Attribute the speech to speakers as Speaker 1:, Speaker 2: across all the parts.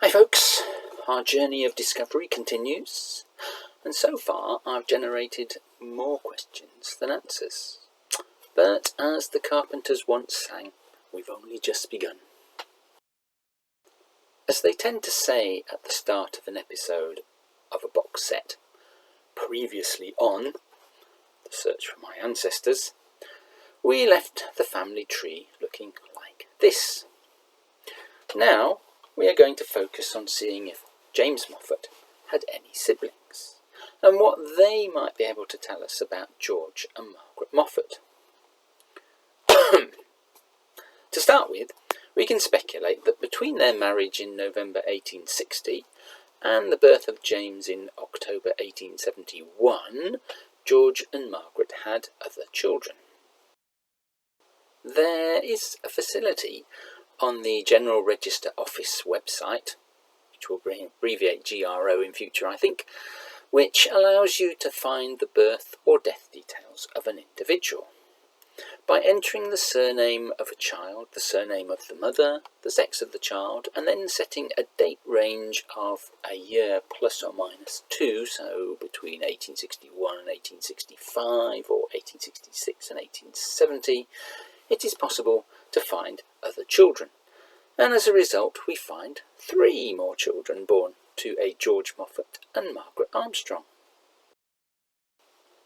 Speaker 1: Hi folks, our journey of discovery continues, and so far I've generated more questions than answers. But as the Carpenters once sang, we've only just begun. As they tend to say at the start of an episode of a box set, previously on The Search for My Ancestors, we left the family tree looking like this. Now we are going to focus on seeing if James Moffat had any siblings, and what they might be able to tell us about George and Margaret Moffat. To start with, we can speculate that between their marriage in November 1860 and the birth of James in October 1871, George and Margaret had other children. There is a facility on the General Register Office website, which will abbreviate GRO in future I think, which allows you to find the birth or death details of an individual by entering the surname of a child, the surname of the mother, the sex of the child, and then setting a date range of a year plus or minus 2, so between 1861 and 1865 or 1866 and 1870, it is possible to find other children. And as a result, we find 3 more children born to a George Moffatt and Margaret Armstrong.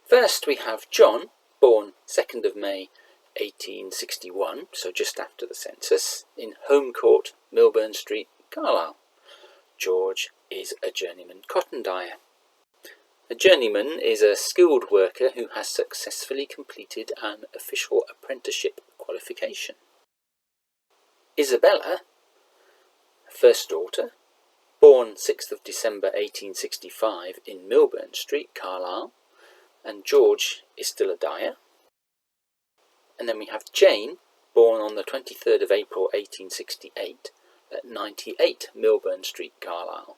Speaker 1: First we have John, born 2nd of May 1861, so just after the census, in Home Court, Milburn Street, Carlisle. George is a journeyman cotton dyer. A journeyman is a skilled worker who has successfully completed an official apprenticeship qualification. Isabella, first daughter, born 6th of December 1865 in Milburn Street, Carlisle, and George is still a dyer. And then we have Jane, born on the 23rd of April 1868 at 98 Milburn Street, Carlisle,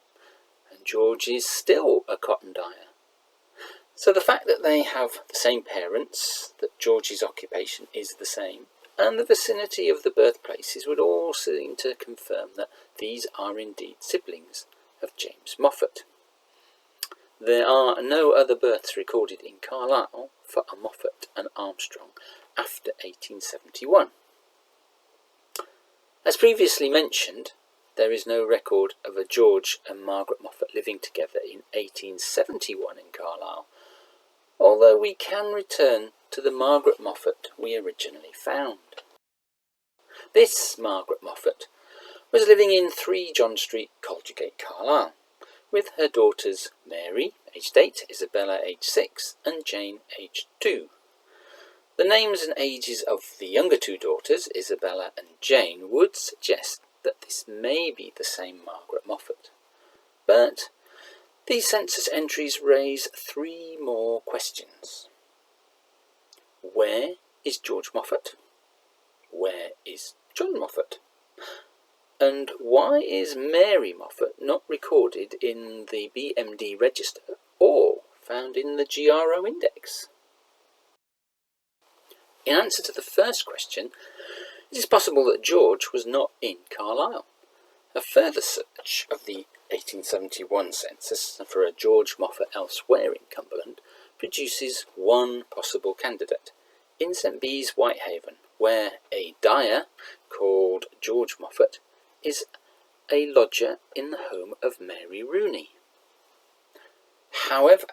Speaker 1: and George is still a cotton dyer. So the fact that they have the same parents, that George's occupation is the same, and the vicinity of the birthplaces would all seem to confirm that these are indeed siblings of James Moffat. There are no other births recorded in Carlisle for a Moffat and Armstrong after 1871. As previously mentioned, there is no record of a George and Margaret Moffat living together in 1871 in Carlisle, although we can return to the Margaret Moffat we originally found. This Margaret Moffat was living in 3 John Street, Colchagate, Carlisle, with her daughters Mary, aged 8, Isabella, aged 6, and Jane, aged 2. The names and ages of the younger 2 daughters, Isabella and Jane, would suggest that this may be the same Margaret Moffat. But these census entries raise 3 more questions. Where is George Moffatt? Where is John Moffatt? And why is Mary Moffat not recorded in the BMD register or found in the GRO index? In answer to the first question, it is possible that George was not in Carlisle. A further search of the 1871 census for a George Moffat elsewhere in Cumberland produces one possible candidate, in St Bees, Whitehaven, where a dyer called George Moffat is a lodger in the home of Mary Rooney. However,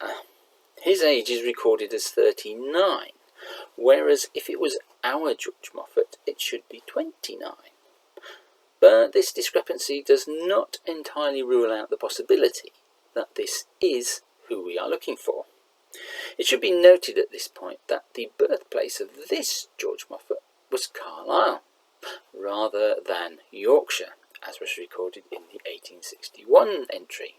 Speaker 1: his age is recorded as 39, whereas if it was our George Moffat, it should be 29. But this discrepancy does not entirely rule out the possibility that this is who we are looking for. It should be noted at this point that the birthplace of this George Moffat was Carlisle, rather than Yorkshire, as was recorded in the 1861 entry.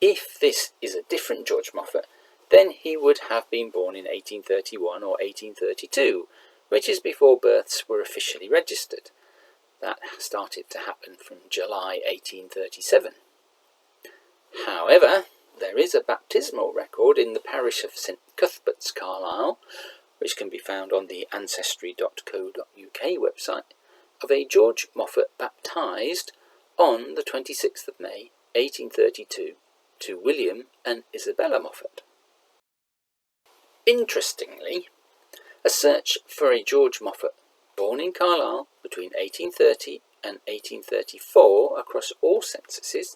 Speaker 1: If this is a different George Moffat, then he would have been born in 1831 or 1832, which is before births were officially registered. That started to happen from July 1837. However, there is a baptismal record in the parish of St Cuthbert's, Carlisle, which can be found on the Ancestry.co.uk website, of a George Moffatt baptised on the 26th of May 1832 to William and Isabella Moffat. Interestingly, a search for a George Moffatt born in Carlisle between 1830 and 1834 across all censuses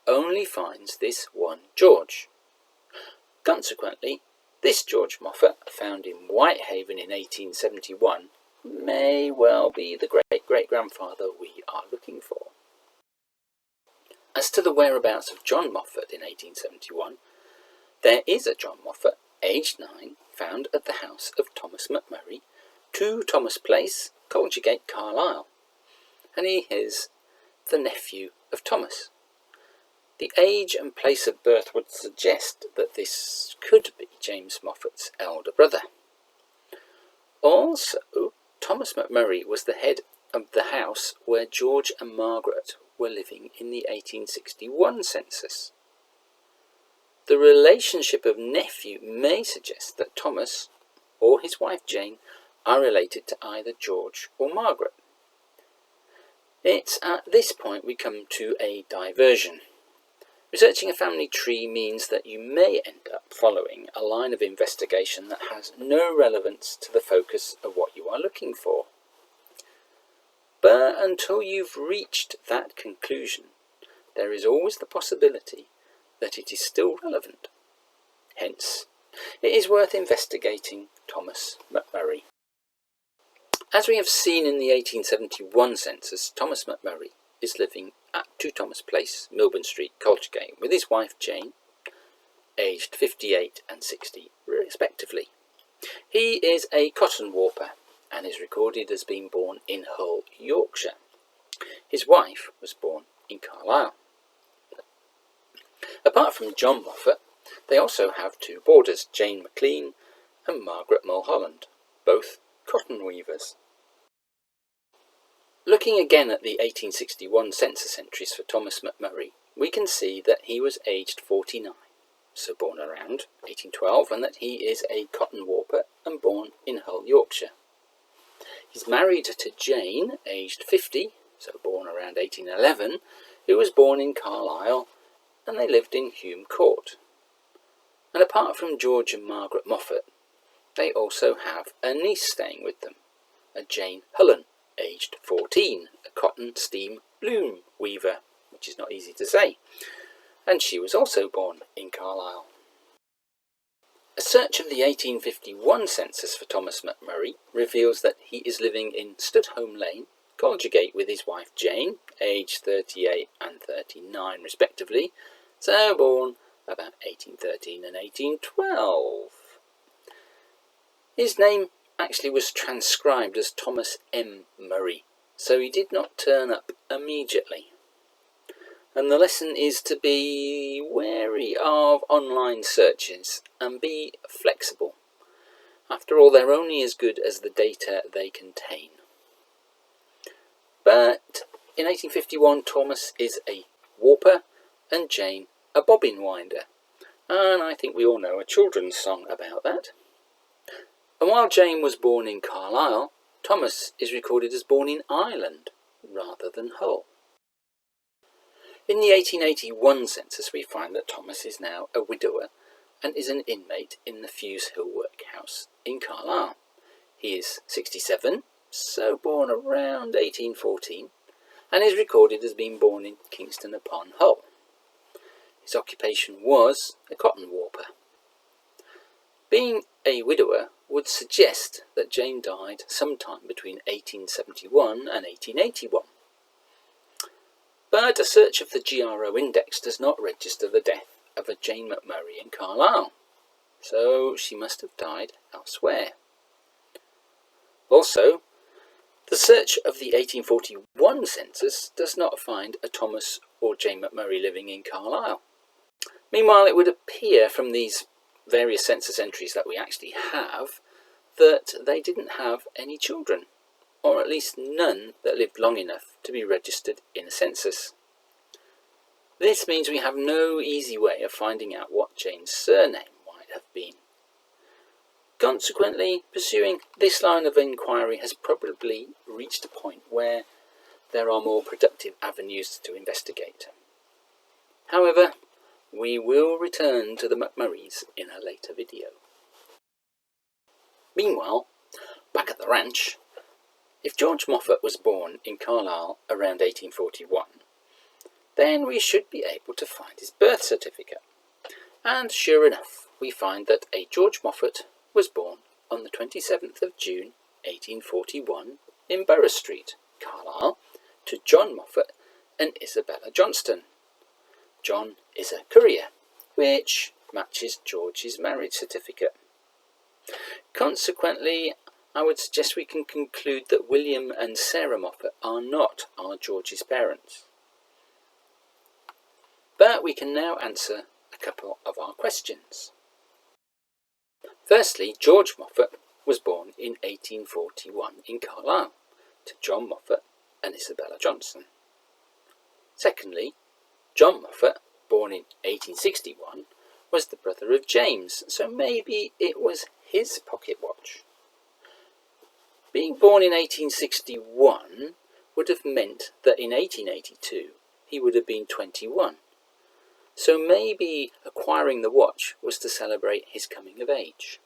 Speaker 1: only finds this one George. Consequently, this George Moffatt, found in Whitehaven in 1871, may well be the great-great-grandfather we are looking for. As to the whereabouts of John Moffatt in 1871, there is a John Moffatt, aged 9, found at the house of Thomas McMurray, 2 Thomas Place, Colchagate, Carlisle, and he is the nephew of Thomas. The age and place of birth would suggest that this could be James Moffat's elder brother. Also, Thomas McMurray was the head of the house where George and Margaret were living in the 1861 census. The relationship of nephew may suggest that Thomas or his wife Jane are related to either George or Margaret. It's at this point we come to a diversion. Researching a family tree means that you may end up following a line of investigation that has no relevance to the focus of what you are looking for. But until you've reached that conclusion, there is always the possibility that it is still relevant. Hence, it is worth investigating Thomas McMurray. As we have seen in the 1871 census, Thomas McMurray is living at 2 Thomas Place, Milburn Street, Colchagate, with his wife Jane, aged 58 and 60 respectively. He is a cotton warper and is recorded as being born in Hull, Yorkshire. His wife was born in Carlisle. Apart from John Moffatt, they also have 2 boarders, Jane McLean and Margaret Mulholland, both cotton weavers. Looking again at the 1861 census entries for Thomas McMurray, we can see that he was aged 49, so born around 1812, and that he is a cotton warper and born in Hull, Yorkshire. He's married to Jane, aged 50, so born around 1811, who was born in Carlisle, and they lived in Hume Court. And apart from George and Margaret Moffat, they also have a niece staying with them, a Jane Hullen, aged 14, a cotton steam loom weaver, which is not easy to say, and she was also born in Carlisle. A search of the 1851 census for Thomas McMurray reveals that he is living in Studholme Lane, Colchagate, with his wife Jane, aged 38 and 39 respectively, so born about 1813 and 1812. His name actually was transcribed as Thomas M. Murray, so he did not turn up immediately. And the lesson is to be wary of online searches and be flexible. After all, they're only as good as the data they contain. But in 1851, Thomas is a warper and Jane a bobbin winder, and I think we all know a children's song about that. And while Jane was born in Carlisle, Thomas is recorded as born in Ireland rather than Hull. In the 1881 census we find that Thomas is now a widower and is an inmate in the Fuse Hill Workhouse in Carlisle. He is 67, so born around 1814, and is recorded as being born in Kingston upon Hull. His occupation was a cotton warper. Being a widower would suggest that Jane died sometime between 1871 and 1881. But a search of the GRO index does not register the death of a Jane McMurray in Carlisle, so she must have died elsewhere. Also, the search of the 1841 census does not find a Thomas or Jane McMurray living in Carlisle. Meanwhile, it would appear from these various census entries that we actually have that they didn't have any children, or at least none that lived long enough to be registered in a census. This means we have no easy way of finding out what Jane's surname might have been. Consequently, pursuing this line of inquiry has probably reached a point where there are more productive avenues to investigate. However, we will return to the McMurrays in a later video. Meanwhile, back at the ranch, if George Moffatt was born in Carlisle around 1841, then we should be able to find his birth certificate. And sure enough, we find that a George Moffatt was born on the 27th of June 1841 in Borough Street, Carlisle, to John Moffatt and Isabella Johnston. John is a courier, which matches George's marriage certificate. Consequently, I would suggest we can conclude that William and Sarah Moffat are not our George's parents. But we can now answer a couple of our questions. Firstly, George Moffatt was born in 1841 in Carlisle to John Moffatt and Isabella Johnston. Secondly, John Moffatt, born in 1861, was the brother of James, so maybe it was his pocket watch. Being born in 1861 would have meant that in 1882 he would have been 21. So maybe acquiring the watch was to celebrate his coming of age.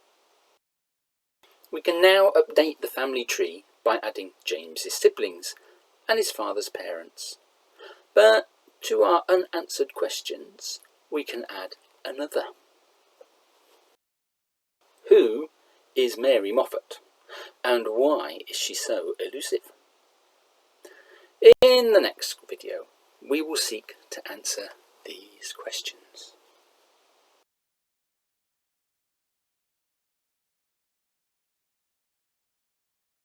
Speaker 1: We can now update the family tree by adding James's siblings and his father's parents. But to our unanswered questions, we can add another. Who is Mary Moffat, and why is she so elusive? In the next video, we will seek to answer these questions.